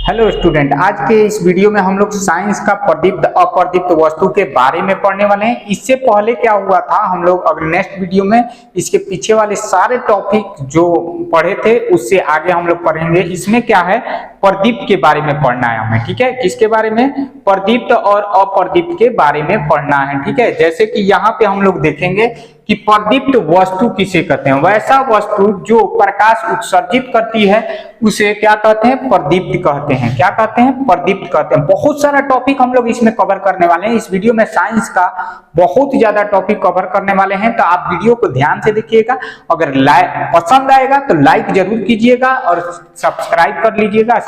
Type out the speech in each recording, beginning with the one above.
Hello student, आज के इस वीडियो में हम लोग साइंस का प्रदीप्त अप्रदीप्त वस्तु के बारे में पढ़ने वाले हैं। इससे पहले क्या हुआ था, हम लोग अगर नेक्स्ट वीडियो में इसके पीछे वाले सारे टॉपिक जो पढ़े थे उससे आगे हम लोग पढ़ेंगे। इसमें क्या है, प्रदीप्त के बारे में पढ़ना है हमें, ठीक है। किसके बारे में? प्रदीप्त और अप्रदीप्त के बारे में पढ़ना है, ठीक है। जैसे कि यहाँ पे हम लोग देखेंगे कि प्रदीप्त वस्तु किसे कहते हैं। वैसा वस्तु जो प्रकाश उत्सर्जित करती है उसे क्या कहते हैं? प्रदीप्त कहते हैं। क्या कहते हैं? प्रदीप्त कहते हैं। बहुत सारा टॉपिक हम लोग इसमें कवर करने वाले हैं। इस वीडियो में साइंस का बहुत ज्यादा टॉपिक कवर करने वाले हैं, तो आप वीडियो को ध्यान से देखिएगा। अगर पसंद आएगा तो लाइक जरूर कीजिएगा और सब्सक्राइब कर लीजिएगा,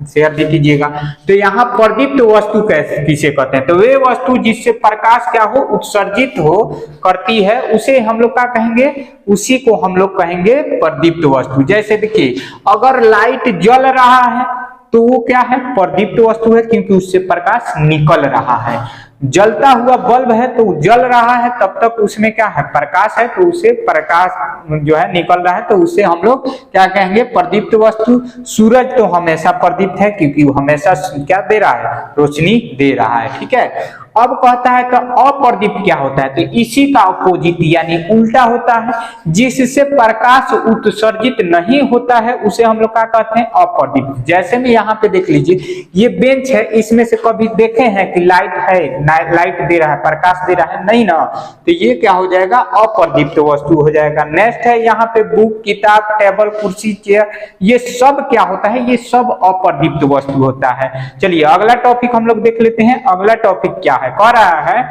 शेयर भी कीजिएगा। तो यहाँ प्रदीप्त वस्तु किसे कहते हैं? तो वे वस्तु जिससे प्रकाश क्या हो, उत्सर्जित हो करती है, उसे हम लोग क्या कहेंगे? उसी को हम लोग कहेंगे प्रदीप्त वस्तु। जैसे देखिए, अगर लाइट जल रहा है तो वो क्या है? प्रदीप्त वस्तु है, क्योंकि उससे प्रकाश निकल रहा है। जलता हुआ बल्ब है तो जल रहा है, तब तक उसमें क्या है? प्रकाश है, तो उसे प्रकाश जो है निकल रहा है, तो उसे हम लोग क्या कहेंगे? प्रदीप्त वस्तु। सूरज तो हमेशा प्रदीप्त है, क्योंकि वो हमेशा क्या दे रहा है? रोशनी दे रहा है, ठीक है। अब कहता है कि अप्रदीप्त क्या होता है? तो इसी का अपोजिट यानी उल्टा होता है। जिससे प्रकाश उत्सर्जित नहीं होता है उसे हम लोग क्या कहते हैं? अप्रदीप्त। जैसे में यहाँ पे देख लीजिए, ये बेंच है, इसमें से कभी देखे हैं कि लाइट है, लाइट दे रहा है, प्रकाश दे रहा है? नहीं ना। तो ये क्या हो जाएगा? अप्रदीप्त वस्तु हो जाएगा। नेक्स्ट है यहाँ पे बुक, किताब, टेबल, कुर्सी, चेयर, ये सब क्या होता है? ये सब अप्रदीप्त वस्तु होता है। चलिए अगला टॉपिक हम लोग देख लेते हैं। अगला टॉपिक क्या है? कह रहा है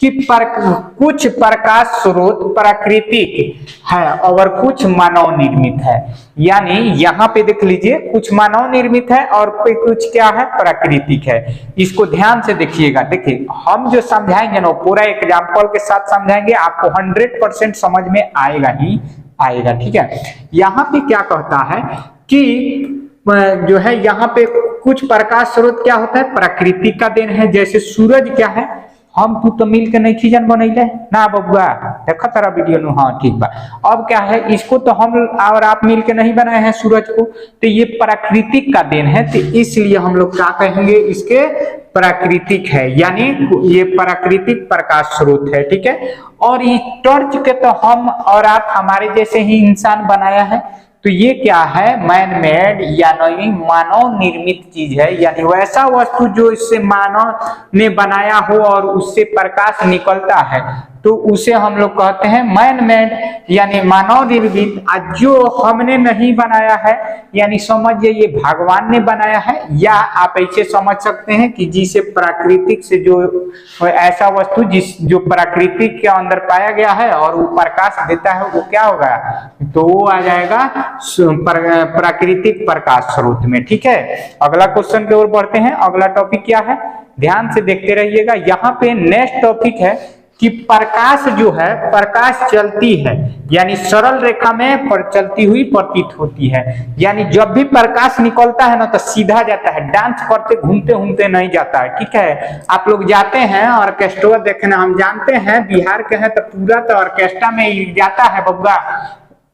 कि कुछ प्रकाश स्रोत प्राकृतिक है और कुछ मानव निर्मित है। यानी यहाँ पे देख लीजिए, कुछ मानव निर्मित है और कुछ क्या है? प्राकृतिक है। इसको ध्यान से देखिएगा। देखिए, हम जो समझाएंगे ना, पूरा एग्जाम्पल के साथ समझाएंगे, आपको 100% समझ में आएगा ही आएगा, ठीक है। यहाँ पे क्या कहता है कि जो है यहाँ पे कुछ प्रकाश स्रोत क्या होता है? प्राकृतिक का देन है। जैसे सूरज क्या है? हम तू तो मिल के नहीं खींचन बनैले ना बबुआ, देखा तारा वीडियो नु। हाँ ठीक बा। अब क्या है, इसको तो हम और आप मिल के नहीं बनाए हैं सूरज को, तो ये प्राकृतिक का देन है। तो इसलिए हम लोग क्या कहेंगे? इसके प्राकृतिक है, यानी ये प्राकृतिक प्रकाश स्रोत है, ठीक है। और ये टॉर्च के तो हम और आप हमारे जैसे ही इंसान बनाया है, तो ये क्या है? मैन मेड यानी मानव निर्मित चीज है। यानी वैसा वस्तु जो इससे मानव ने बनाया हो और उससे प्रकाश निकलता है, तो उसे हम लोग कहते हैं मैन मेड यानी मानव निर्मित। जो हमने नहीं बनाया है, यानी समझिए ये भगवान ने बनाया है, या आप ऐसे समझ सकते हैं कि जिसे प्राकृतिक से जो ऐसा वस्तु जो प्राकृतिक के अंदर पाया गया है और वो प्रकाश देता है, वो क्या होगा? तो वो आ जाएगा प्राकृतिक प्रकाश स्रोत में, ठीक है। अगला क्वेश्चन की ओर बढ़ते हैं। अगला टॉपिक क्या है? ध्यान से देखते रहिएगा। यहाँ पे नेक्स्ट टॉपिक है कि प्रकाश जो है, प्रकाश चलती है, यानी सरल रेखा में चलती हुई प्रतीत होती है। यानी जब भी प्रकाश निकलता है ना, तो सीधा जाता है, डांस करते घूमते घूमते नहीं जाता है, ठीक है। आप लोग जाते हैं ऑर्केस्ट्रा देखने, हम जानते हैं बिहार के हैं तो पूरा तो ऑर्केस्ट्रा में जाता है बब्बा।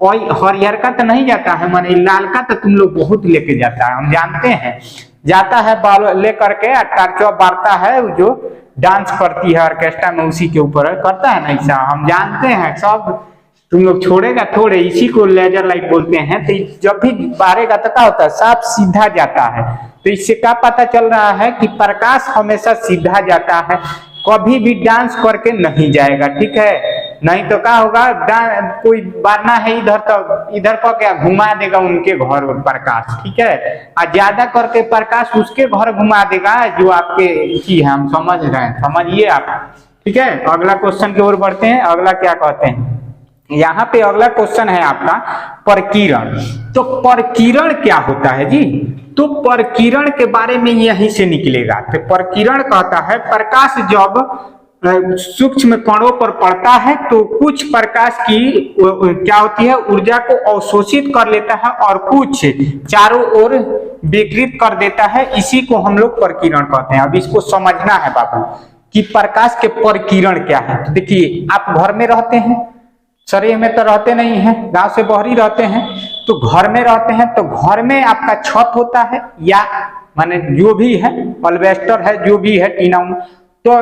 कोई हरिहर का तो नहीं जाता है, माने लाल का तो तुम लोग बहुत लेके जाता है, हम जानते हैं। जाता है बाल लेकर के, टार्चो बारता है, जो डांस करती है ऑर्केस्ट्रा में, उसी के ऊपर करता है ना, ऐसा हम जानते हैं सब। तुम लोग छोड़ेगा थोड़े, इसी को लेजर लाइट बोलते हैं। तो जब भी बारेगा तो क्या होता है? साफ सीधा जाता है। तो इससे क्या पता चल रहा है कि प्रकाश हमेशा सीधा जाता है, कभी भी डांस करके नहीं जाएगा, ठीक है। नहीं तो क्या होगा? कोई बारना है इधर, तो इधर को क्या घुमा देगा उनके घर प्रकाश, ठीक है। और ज्यादा करके प्रकाश उसके घर घुमा देगा जो आपके की है, हम समझ रहे हैं, समझिए आप, ठीक है। अगला क्वेश्चन की ओर बढ़ते हैं। अगला क्या कहते हैं? यहाँ पे अगला क्वेश्चन है आपका प्रकीर्ण। तो प्रकीर्ण क्या होता है जी? तो प्रकीर्ण के बारे में यहीं से निकलेगा। तो प्रकीर्ण कहता है प्रकाश जब सूक्ष्म कणों पर पड़ता है तो कुछ प्रकाश की क्या होती है? ऊर्जा को अवशोषित कर लेता है और कुछ चारों ओर विकृत कर देता है। इसी को हम लोग प्रकीर्ण कहते हैं। अब इसको समझना है बाबू कि प्रकाश के प्रकीर्ण क्या है। तो देखिए, आप घर में रहते हैं, शरीर में तो रहते नहीं हैं, गांव से बाहरी रहते हैं, तो घर में रहते हैं, तो घर में आपका छत होता है या माने जो भी है, अल्वेस्टर है, जो भी है, टीना, तो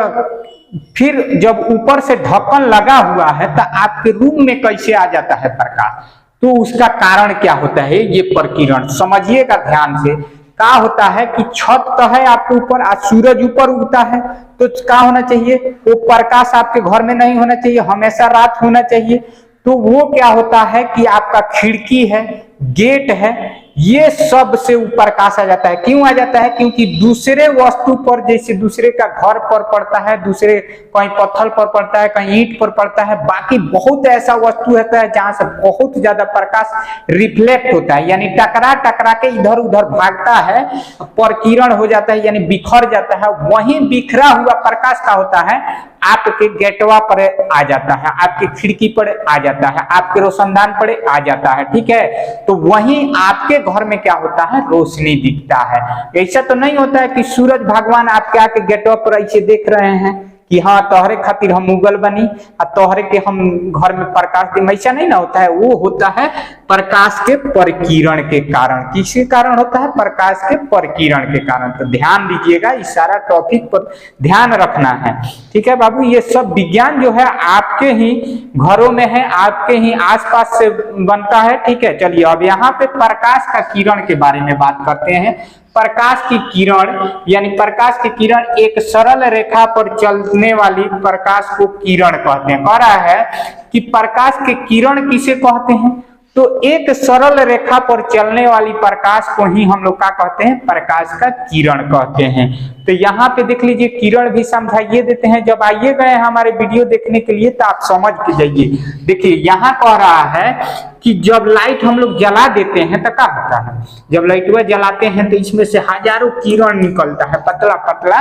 फिर जब ऊपर से ढक्कन लगा हुआ है तो आपके रूम में कैसे आ जाता है प्रकाश? तो उसका कारण क्या होता है? ये प्रकीर्णन समझिएगा ध्यान से। क्या होता है कि छत तो है आपके ऊपर, आज सूरज ऊपर उगता है, तो क्या होना चाहिए? वो प्रकाश आपके घर में नहीं होना चाहिए, हमेशा रात होना चाहिए। तो वो क्या होता है कि आपका खिड़की है, गेट है, ये सब से प्रकाश आ जाता है। क्यों आ जाता है? क्योंकि दूसरे वस्तु पर, जैसे दूसरे का घर पर पड़ता है, दूसरे कहीं पत्थर पर पड़ता है, कहीं ईंट पर पड़ता है, बाकी बहुत ऐसा वस्तु होता है जहां से बहुत ज्यादा प्रकाश रिफ्लेक्ट होता है, यानी टकरा टकरा के इधर उधर भागता है, प्रकीर्णन हो जाता है, यानी बिखर जाता है। वहीं बिखरा हुआ प्रकाश का होता है आपके गेटवा पर आ जाता है, आपकी खिड़की पर आ जाता है, आपके रोशनदान पर आ जाता है, ठीक है। तो वहीं आपके घर में क्या होता है? रोशनी दिखता है। ऐसा तो नहीं होता है कि सूरज भगवान आपके आके गेटवा पर ऐसे देख रहे हैं कि हाँ तोहरे खातिर हम उगल बनी और तोहरे के हम घर में प्रकाश दी, ऐसा नहीं ना होता है। वो होता है प्रकाश के प्रकीर्णन के कारण। किसके कारण होता है? प्रकाश के प्रकीर्णन के कारण। तो ध्यान दीजिएगा, इस सारा टॉपिक पर ध्यान रखना है, ठीक है बाबू। ये सब विज्ञान जो है आपके ही घरों में है, आपके ही आसपास से बनता है, ठीक है। चलिए अब यहाँ पे प्रकाश का किरण के बारे में बात करते हैं। प्रकाश की किरण यानी प्रकाश की किरण एक सरल रेखा पर चलने वाली प्रकाश को किरण कहते हैं। कह रहा है कि प्रकाश के किरण किसे कहते हैं? तो एक सरल रेखा पर चलने वाली प्रकाश को ही हम लोग क्या कहते हैं? प्रकाश का किरण कहते हैं। तो यहाँ पे देख लीजिए, किरण भी समझाइए देते हैं। जब आइए गए हमारे वीडियो देखने के लिए तो आप समझ के जाइए। देखिए यहाँ कह रहा है कि जब लाइट हम लोग जला देते हैं तो क्या होता है? जब लाइट जलाते हैं तो इसमें से हजारों किरण निकलता है, पतला पतला।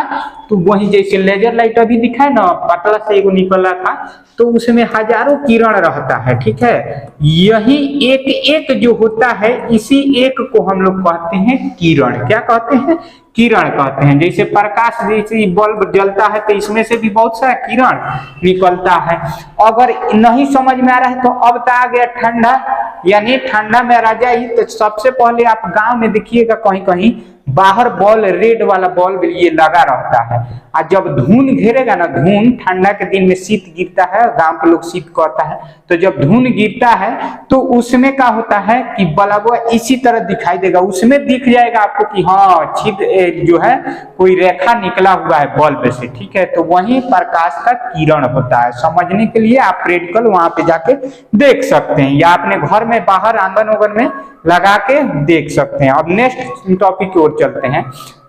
तो वही जैसे लेजर लाइट अभी दिखा है ना, पतला से एगो निकला था, तो उसमें हजारों किरण रहता है, ठीक है। यही एक एक जो होता है, इसी एक को हम लोग कहते हैं किरण। क्या कहते हैं? किरण कहते हैं। जैसे प्रकाश, जैसे बल्ब जलता है तो इसमें से भी बहुत सारा किरण निकलता है। अगर नहीं समझ में आ रहा है तो अब तो आ गया ठंडा, यानी ठंडा में राजा ही। तो सबसे पहले आप गांव में देखिएगा कहीं कहीं बाहर बॉल, रेड वाला बॉल्ब ये लगा रहता है। और जब धुन घेरेगा ना, धुन ठंडा के दिन में शीत गिरता है, गांव के लोग शीत कहता है, तो जब धुन गिरता है तो उसमें क्या होता है कि बल्ब इसी तरह दिखाई देगा। उसमें दिख जाएगा आपको कि हाँ छिद जो है कोई रेखा निकला हुआ है बल्ब से, ठीक है। तो वही प्रकाश का किरण होता है। समझने के लिए आप प्रैक्टिकल वहां पे जाके देख सकते हैं, या अपने घर में बाहर आंगन वगन में लगा के देख सकते हैं। अब नेक्स्ट टॉपिक की ओर चलते हैं।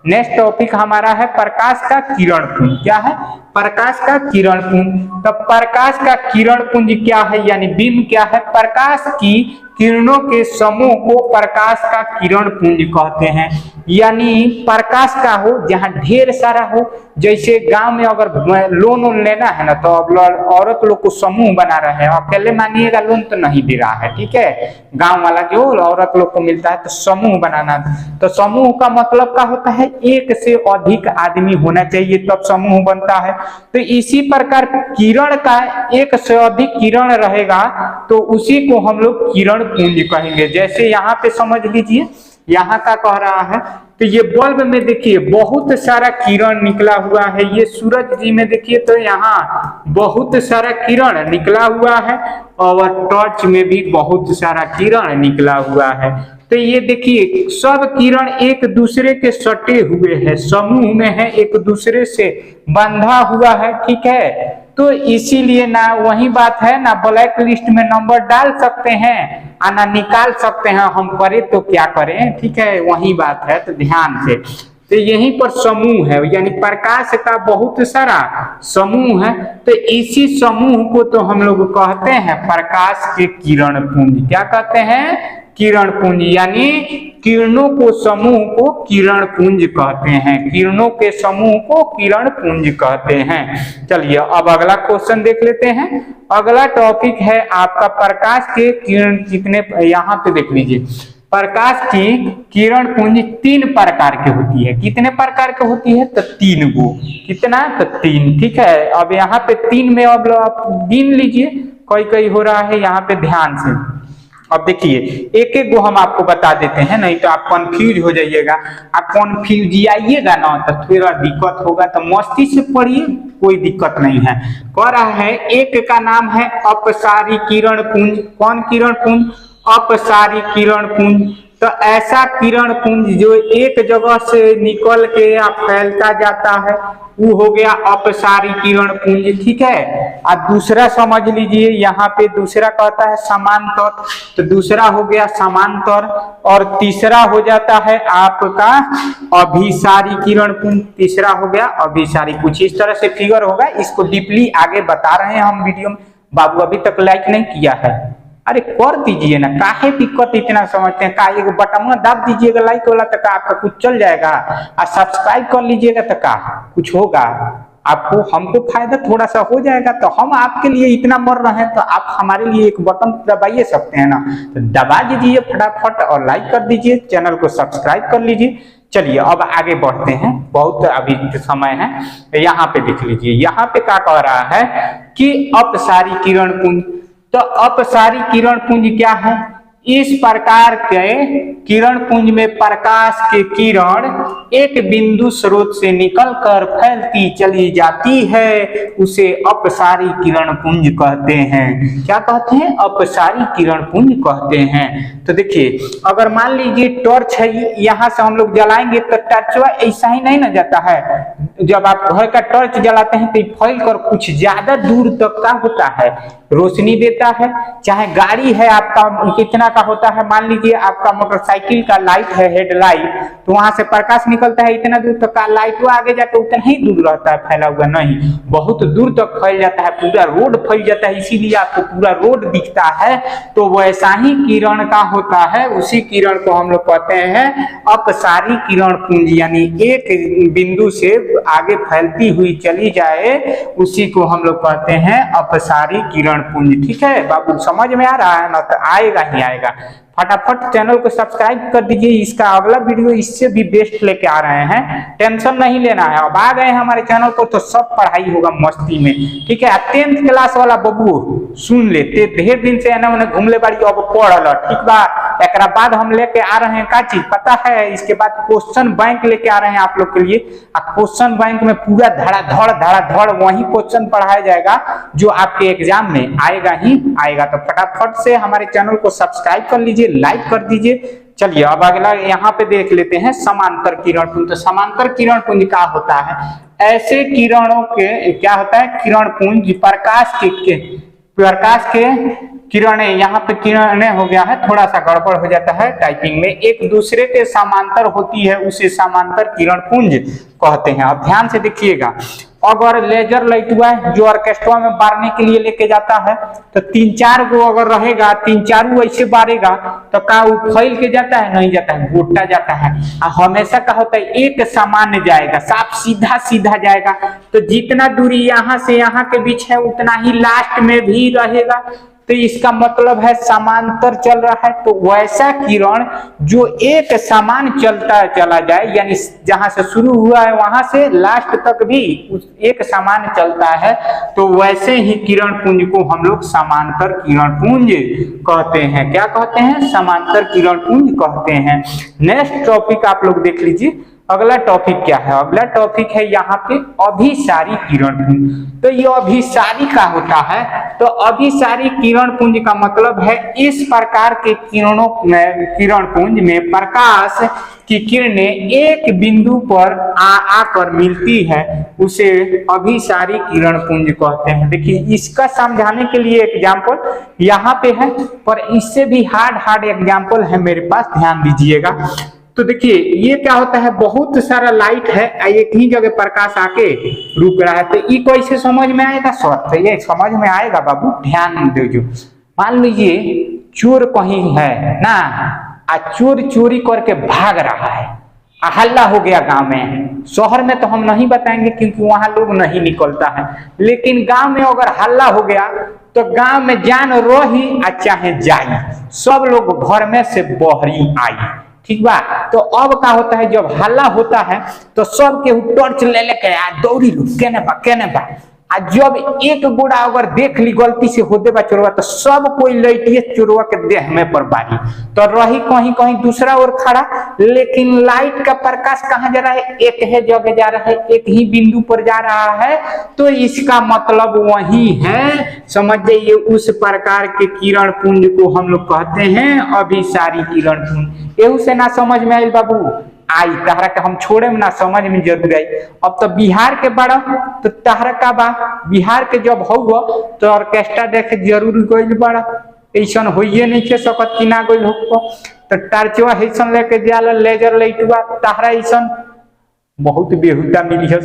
नेक्स्ट टॉपिक हमारा है प्रकाश का किरण पुंज। क्या है? प्रकाश का किरण पुंज। तो प्रकाश का किरण पुंज क्या है, यानी बीम क्या है? प्रकाश की किरणों के समूह को प्रकाश का किरण पुंज कहते हैं। यानी प्रकाश का हो जहां ढेर सारा हो, जैसे गांव में अगर लोन लेना है ना, तो अब औरत लोग को समूह बना रहे हैं। अकेले मानिएगा लोन तो नहीं दे रहा है, ठीक है। गांव वाला जो औरत लोग को मिलता है तो समूह बनाना। तो समूह का मतलब क्या होता है? एक से अधिक आदमी होना चाहिए तब समूह बनता है। तो इसी प्रकार किरण का एक से अधिक किरण रहेगा तो उसी को हम लोग किरण पुंज कहेंगे। जैसे यहाँ पे समझ लीजिए, यहाँ का कह रहा है तो ये बल्ब में देखिए बहुत सारा किरण निकला हुआ है। ये सूरज जी में देखिए तो यहाँ बहुत सारा किरण निकला हुआ है, और टॉर्च में भी बहुत सारा किरण निकला हुआ है। तो ये देखिए सब किरण एक दूसरे के सटे हुए हैं, समूह में है, एक दूसरे से बंधा हुआ है, ठीक है। तो इसीलिए ना वही बात है, ना ब्लैक लिस्ट में नंबर डाल सकते हैं और ना निकाल सकते हैं। हम करें तो क्या करें, ठीक है, वही बात है। तो ध्यान से, तो यहीं पर समूह है, यानी प्रकाश का बहुत सारा समूह है। तो इसी समूह को तो हम लोग कहते हैं प्रकाश के किरण पुंज। क्या कहते हैं? किरण पुंज। यानी किरणों को समूह को किरण पुंज कहते हैं। किरणों के समूह को किरण पुंज कहते हैं। चलिए अब अगला क्वेश्चन देख लेते हैं। अगला टॉपिक है आपका प्रकाश के किरण कितने, यहाँ पे देख लीजिए, प्रकाश की किरण पुंज 3 प्रकार की होती है। कितने प्रकार की होती है? तो 3 गो। कितना? तो 3, ठीक है। अब यहाँ पे 3 में अब आप गिन लीजिए, कई कई हो रहा है यहाँ पे, ध्यान से। अब देखिए एक एक को हम आपको बता देते हैं, नहीं तो आप कंफ्यूज हो जाइएगा। आप कंफ्यूज आइएगा ना तो थोड़ा दिक्कत होगा, तो मस्ती से पढ़िए, कोई दिक्कत नहीं है। कह रहा है एक का नाम है अपसारी किरण पुंज। कौन किरण पुंज? अपसारी किरण पुंज। तो ऐसा किरण पुंज जो एक जगह से निकल के या फैलता जाता है वो हो गया अपसारी किरण पुंज, ठीक है। और दूसरा समझ लीजिए, यहाँ पे दूसरा कहता है समांतर, तो दूसरा हो गया समांतर। और तीसरा हो जाता है आपका अभिसारी किरण पुंज, तीसरा हो गया अभिसारी। कुछ इस तरह से फिगर होगा, इसको डीपली आगे बता रहे हैं हम वीडियो में। बाबू अभी तक लाइक नहीं किया है, अरे कर दीजिए ना, काहे दिक्कत इतना समझते हैं। का एक बटन दाब दीजिएगा लाइक वाला, तो आपका कुछ चल जाएगा। और सब्सक्राइब कर लीजिएगा तो का कुछ होगा आपको, हमको फायदा थोड़ा सा हो जाएगा। तो हम आपके लिए इतना मर रहे हैं, तो आप हमारे लिए एक बटन दबाइए सकते हैं ना, तो दबा दीजिए फटाफट और लाइक कर दीजिए, चैनल को सब्सक्राइब कर लीजिए। चलिए अब आगे बढ़ते हैं, बहुत अभी समय है। यहाँ पे देख लीजिए, यहाँ पे क्या कह रहा है कि अपसारी किरण पुंज। तो अपसारी किरण पुंज क्या है? इस प्रकार के किरण पुंज में प्रकाश के किरण एक बिंदु स्रोत से निकलकर फैलती चली जाती है, उसे अपसारी किरण पुंज कहते हैं। क्या कहते हैं? अपसारी किरण पुंज कहते हैं। तो देखिए अगर मान लीजिए टॉर्च है, यहाँ से हम लोग जलाएंगे तो टॉर्चवा ऐसा ही नहीं ना जाता है। जब आप घर का टॉर्च जलाते हैं तो फैल कर कुछ ज्यादा दूर तक का होता है, रोशनी देता है। चाहे गाड़ी है आपका कितना का होता है, मान लीजिए आपका मोटरसाइकिल का लाइट है, हेडलाइट, तो वहां से प्रकाश निकलता है इतना दूर तक का, लाइट वो आगे जाके उतना ही दूर रहता है फैला हुआ, नहीं बहुत दूर तक फैल जाता है, पूरा रोड फैल जाता है, इसीलिए आपको पूरा रोड दिखता है। तो वैसा ही किरण का होता है, उसी किरण को हम लोग कहते हैं अपसारी किरण पुंज, यानी एक बिंदु से आगे फैलती हुई चली जाए, उसी को हम लोग कहते हैं अपसारी किरण पुंज। ठीक है बाबू, समझ में आ रहा है ना? तो आएगा ही आएगा। फटाफट चैनल को सब्सक्राइब कर दीजिए, इसका अगला वीडियो इससे भी बेस्ट लेके आ रहे हैं, टेंशन नहीं लेना है। अब आ गए हमारे चैनल पर तो सब पढ़ाई होगा मस्ती में, ठीक है। 10th क्लास वाला बबू सुन लेते, ढेर दिन से एने ओने घूमले बाड़ी, अब पढ़ल, ठीक बा। एक बाद हम लेके आ रहे हैं का चीज पता है? इसके बाद क्वेश्चन बैंक लेके आ रहे हैं आप लोग के लिए। क्वेश्चन बैंक में पूरा धड़ाधड़ वही क्वेश्चन पढ़ाया जाएगा जो आपके एग्जाम में आएगा ही आएगा। तो फटाफट से हमारे चैनल को सब्सक्राइब कर लीजिए, लाइक कर दीजिए। चलिए अब अगला यहाँ पे देख लेते हैं समांतर किरण पुंज। तो समांतर किरण पुंज क्या होता है? ऐसे किरणों के क्या होता है? किरण पुंज प्रकाश के किरणें, यहाँ पे किरणें हो गया है, थोड़ा सा गड़बड़ हो जाता है टाइपिंग में, एक दूसरे के समांतर होती है, उसे समांतर किरण पुंज कहते हैं। अब ध्यान से देखिएगा, अगर लेजर लाइट हुआ है जो ऑर्केस्ट्रा में बारने के लिए लेके जाता है, तो 3-4 गो अगर रहेगा, 3-4 ऐसे बारेगा तो का वो फैल के जाता है? नहीं जाता है, गोटा जाता है। हमेशा का होता है एक सामान्य जाएगा, साफ सीधा जाएगा। तो जितना दूरी यहाँ से यहाँ के बीच है उतना ही लास्ट में भी रहेगा, तो इसका मतलब है समांतर चल रहा है। तो वैसा किरण जो एक समान चलता चला जाए, यानी जहां से शुरू हुआ है वहां से लास्ट तक भी एक समान चलता है, तो वैसे ही किरण पुंज को हम लोग समांतर किरण पुंज कहते हैं। क्या कहते हैं? समांतर किरण पुंज कहते हैं। नेक्स्ट टॉपिक आप लोग देख लीजिए, अगला टॉपिक क्या है? अगला टॉपिक है यहाँ पे अभिसारी किरण पुंज। तो ये अभिसारी का होता है, तो अभिसारी किरण पुंज का मतलब है इस प्रकार के किरण पुंज में प्रकाश की किरणें एक बिंदु पर आकर मिलती है, उसे अभिसारी किरण पुंज कहते हैं। देखिए इसका समझाने के लिए एग्जाम्पल यहाँ पे है, पर इससे भी हार्ड एग्जाम्पल है मेरे पास, ध्यान दीजिएगा। तो देखिए ये क्या होता है, बहुत सारा लाइट है, एक ही जगह प्रकाश आके रुक रहा है, तो ये कैसे समझ में आएगा सर? तो ये समझ में आएगा बाबू, ध्यान दीजिए। मान लीजिए चोर कहीं है ना, चोर चोरी करके भाग रहा है, हल्ला हो गया गांव में। शहर में तो हम नहीं बताएंगे क्योंकि वहां लोग नहीं निकलता है, लेकिन गांव में अगर हल्ला हो गया तो गांव में जान रही चाहे जाई, सब लोग घर में से बहरी आई, ठीक बा। तो अब क्या होता है, जब हल्ला होता है तो सब के टॉर्च ले लेके दौड़ी लो, केने बा आज जब एक गोड़ा अगर देख ली गलती से होते बा चोरवा तो सब कोई लैटिए चोरवा के देह में पर बारी तो रही कहीं कहीं दूसरा ओर खड़ा, लेकिन लाइट का प्रकाश कहाँ जा रहा है, एक है जगह जा रहा है, एक ही बिंदु पर जा रहा है, तो इसका मतलब वही है। समझ जाइए उस प्रकार के किरण पुंज को हम लोग कहते हैं अभिसारी किरण पुंज। एहू से ना समझ में आई बाबू, आई तहरा के हम छोड़े ना समझ में जरूर आई। अब तो बिहार के बड़ा तो तहरा का बा बिहार के जब हो तो ऑर्केस्ट्रा देखे जरूर गई बड़ा, ऐसा होइए नहीं के सकत कि ना गई हो तो टार्चवा ऐसा लेके जाला लेजर लाइटवा तहरा ऐसा बहुत बेहुदा मिली है,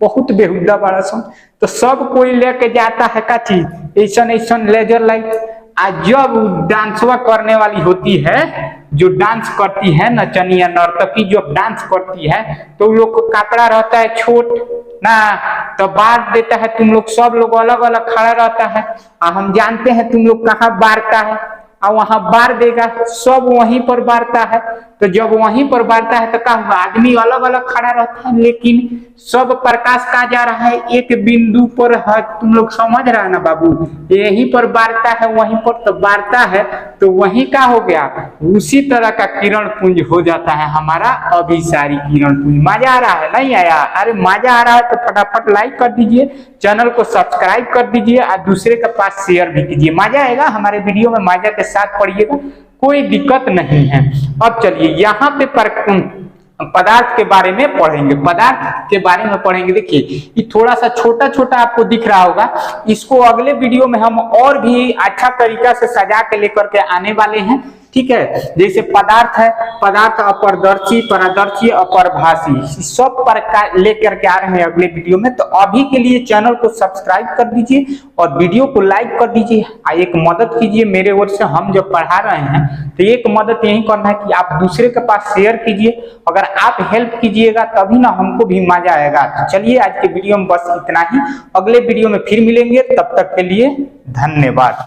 बहुत बेहुदा बड़ा सन। तो सब कोई लेके जाता है का चीज ऐसा ऐसा लेजर लाइट। आज जब डांसवा करने वाली होती है, जो डांस करती है नचनिया नर्तकी जो डांस करती है, तो लोग को कपड़ा रहता है छोट ना, तो बांट देता है, तुम लोग सब लोग अलग अलग खड़ा रहता है। हम जानते हैं तुम लोग कहाँ बारता है, और वहां बार देगा सब वहीं पर बारता है। तो जब वहीं पर बारता है तो क्या होगा, आदमी अलग अलग खड़ा रहता है, लेकिन सब प्रकाश कहाँ जा रहा है, एक बिंदु पर है। तुम लोग समझ रहा है ना बाबू, यहीं पर बारता है वहीं पर तो बारता है, तो वहीं का हो गया उसी तरह का किरण पुंज हो जाता है हमारा अभिसारी किरण पुंज। मजा आ रहा है नहीं आया? अरे मजा आ रहा है तो फटाफट लाइक कर दीजिए, चैनल को सब्सक्राइब कर दीजिए और दूसरे के पास शेयर भी कीजिए। मजा आएगा हमारे वीडियो में, मजा के साथ पढ़िएगा, कोई दिक्कत नहीं है। अब चलिए यहाँ पे पदार्थ के बारे में पढ़ेंगे, पदार्थ के बारे में पढ़ेंगे। देखिए ये थोड़ा सा छोटा छोटा आपको दिख रहा होगा, इसको अगले वीडियो में हम और भी अच्छा तरीका से सजा के लेकर के आने वाले हैं, ठीक है। जैसे पदार्थ है, पदार्थ अपारदर्शी, पारदर्शी, अपरभाषी, सब प्रकार लेकर के आ रहे हैं अगले वीडियो में। तो अभी के लिए चैनल को सब्सक्राइब कर दीजिए और वीडियो को लाइक कर दीजिए। एक मदद कीजिए मेरे ओर से, हम जब पढ़ा रहे हैं तो एक मदद यही करना है कि आप दूसरे के पास शेयर कीजिए। अगर आप हेल्प कीजिएगा तभी ना हमको भी मजा आएगा। तो चलिए आज के वीडियो में बस इतना ही, अगले वीडियो में फिर मिलेंगे, तब तक के लिए धन्यवाद।